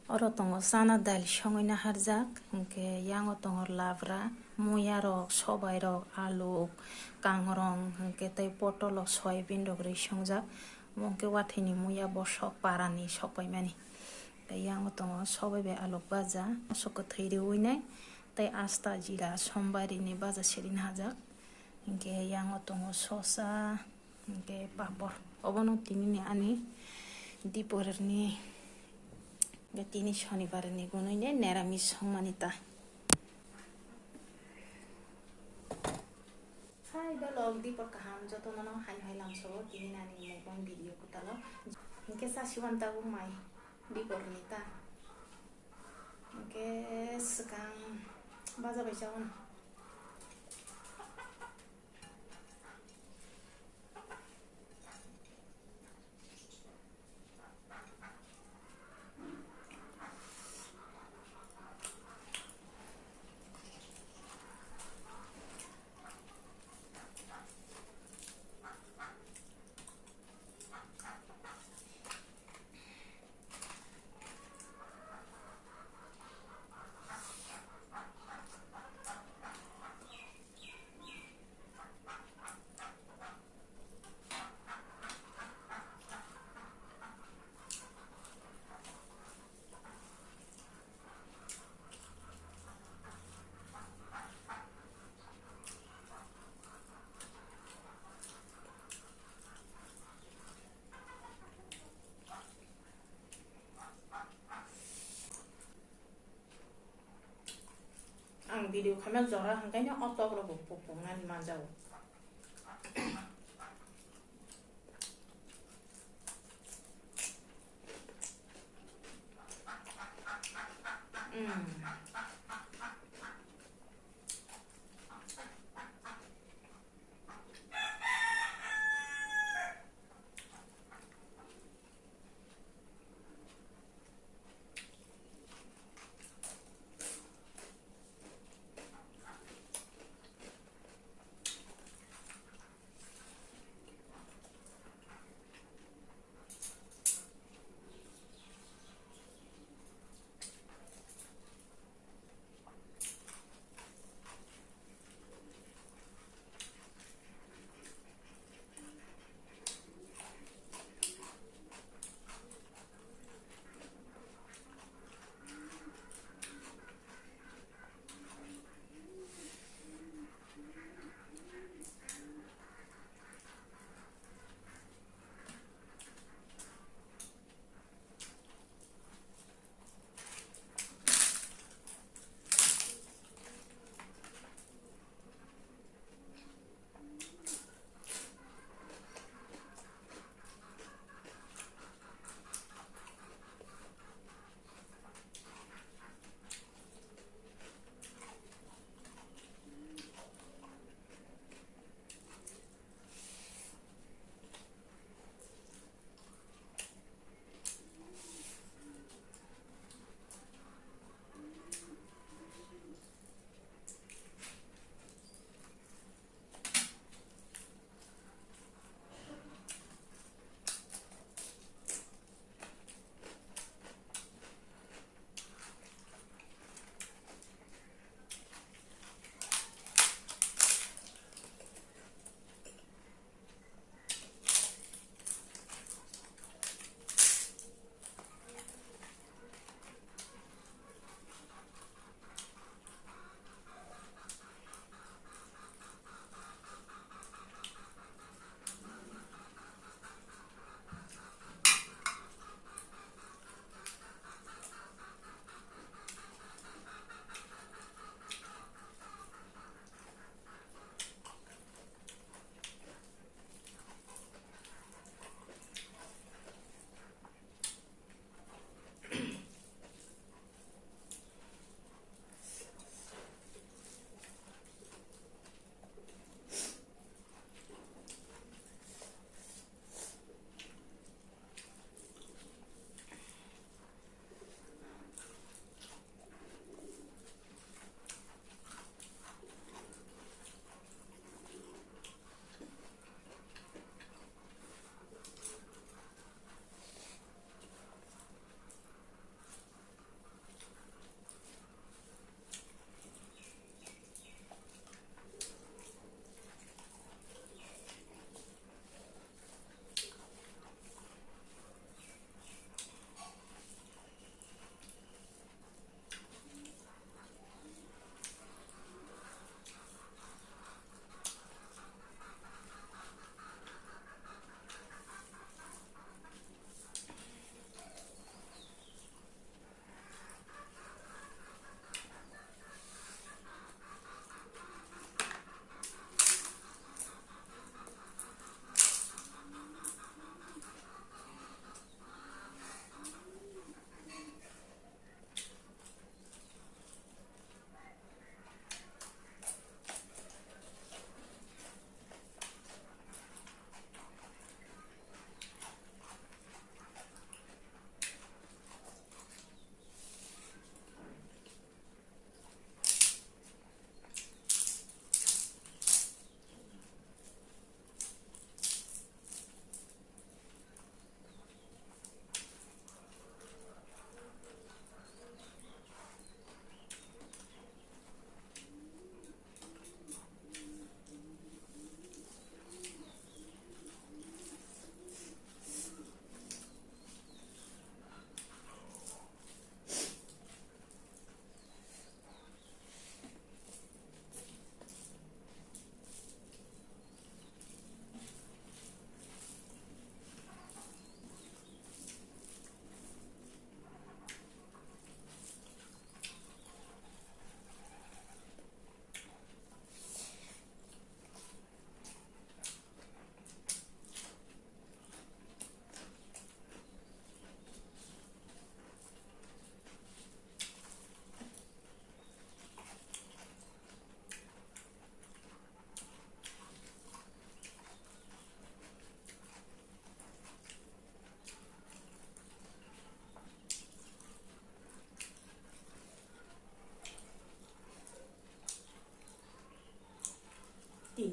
Oro tongo sana dal songoina harjak hingke yango tongo labra muya rok sobai rok alu kangrong hingke tei potol rok soybean rok rei songjak hingke wathini muya bo sok parani sopaimani tei yango tongo sobai bai aluk baja mosok kwthai riwui nai tei asta jira sombari ni baja sirin hajak hingke yango tongo sosa hingke papor obono tini ni ani diporer ni tini shonibar ni gunoi ne niramish songmani ta. Hai dalog dipor kaham joto nono hai lamso tini nani mobile video kutalo hingke sasiwan tabu mai dipor ni ta hingke sekang baja bai jawon. Ang video kami zora hangkanya otok ro pupungan manjau.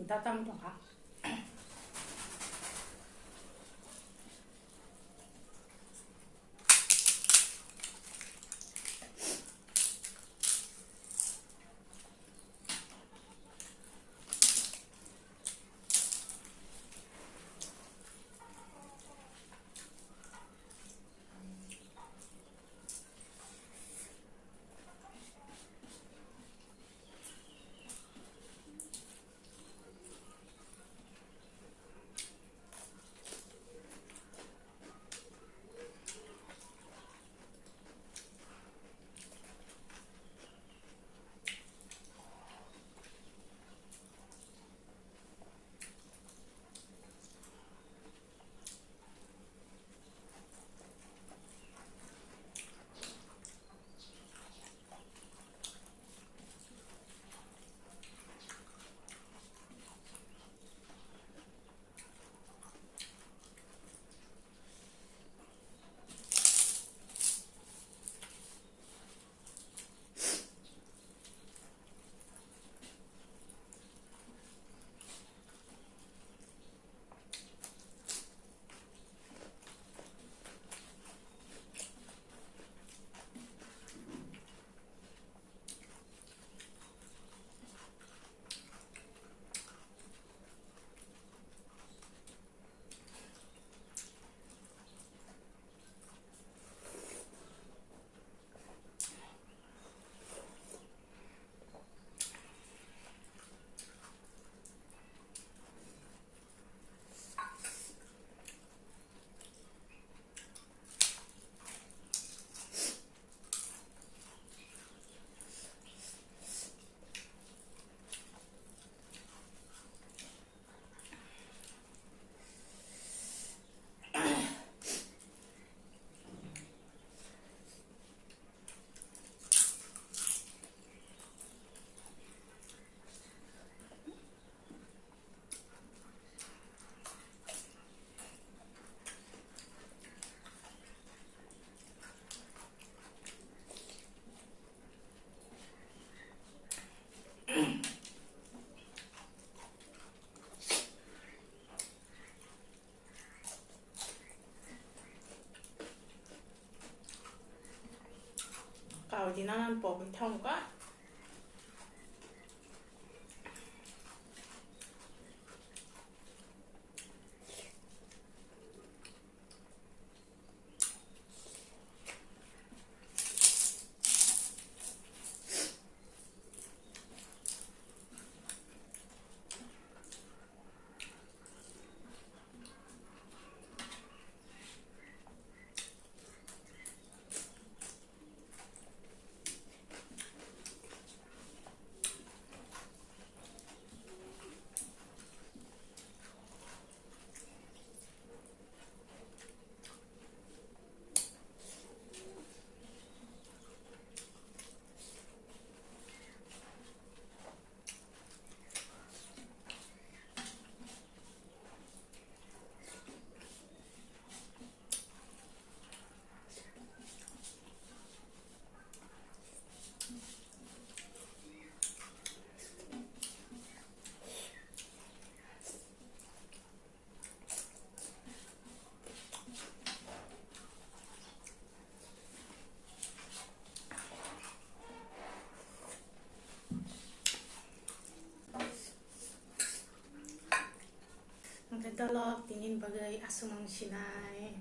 tatam dong ha. Kau di nanan po bitong ka. Ang kadalok tingin bagay asumang sinay.